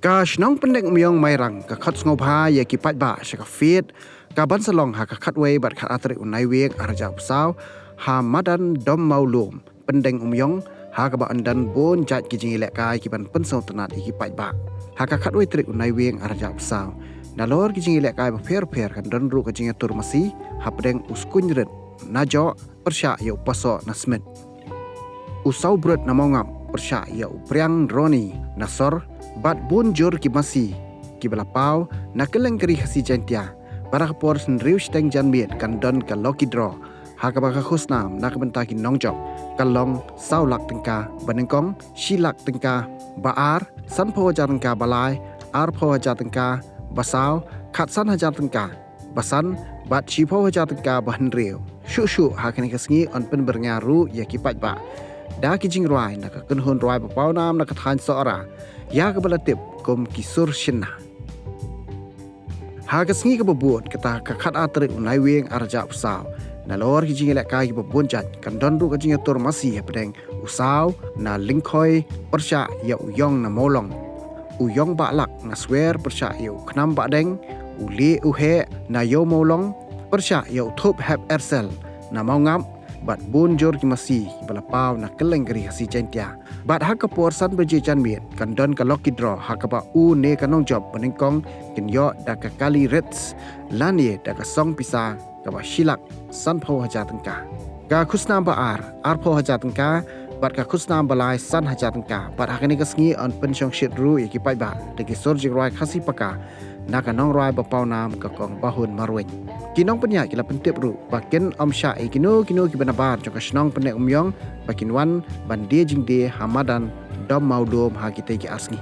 Kash nong pendek myong mairang ka khat ngopha ya ki pat ba sha ka fit ka ban salong ha ka khat we bat khat atri unai wek arja psau ha madan dom maulum pendeng umyong ha ka ba andan bon jat ki jingi lek kai ki ban pensau tanat ki pat ba ha ka khat we tri unai wek arja psau nalor ki jingi lek kai ba fer kan don ru ka jingi tur masi ha pedeng uskun ret najo persya ya upaso nasmet usau brut namongam persya ya upriang roni nasor bat bonjor ki masi ki belapau na keleng keri hasi jantia para kapor senriu steng janmiet kan don ka loki draw ha ka baka khusnam na ka benta ki nongjok kalong saulak tengka banengkong silak tengka baar san pho jar tengka balai ar pho jar tengka basau khat san hajar tengka basan bat chi pho hajar tengka bahnriu shu ha kani kasngi on pen berngaru ya ki pat ba da ki jing roi na ka kun hun roi ba pau nam na ka than so ara ya ka balatip kom kisur shinna ha ka sngi ka buat kata ka khat atrik unai weng arja usau na lor ki jing lek kai ki bun jat kan don ru ka jing tur masi pedeng usau na lingkhoi persya ya uyong na molong uyong ba lak na swer persya ya knam ba deng uli uhe na yo molong persya ya thop hab ersel na maungam bat bonjor ki masi balapau na keleng geri hasi jantia bat hakapor san beje janmiet kan don ka loki draw hakapa u ne kanong job penengkong kin yo da ka kali rets lanie da ka song pisa ka ba silak san pho haja tengka ka khusna ba ar pho haja tengka bat ka khusna balai san haja tengka bat hakani ka sngi on pensyong shit ru ki pai ba de ki sorjik roi khasi paka na ka nong roi ba pau nam ka kong bahun marwen kinong penya kila pentip ru baken omsha e kino ki banabar jong ka snong penek umyong bakin wan ban de jing de hamadan dom maudom ha ki te ki asngi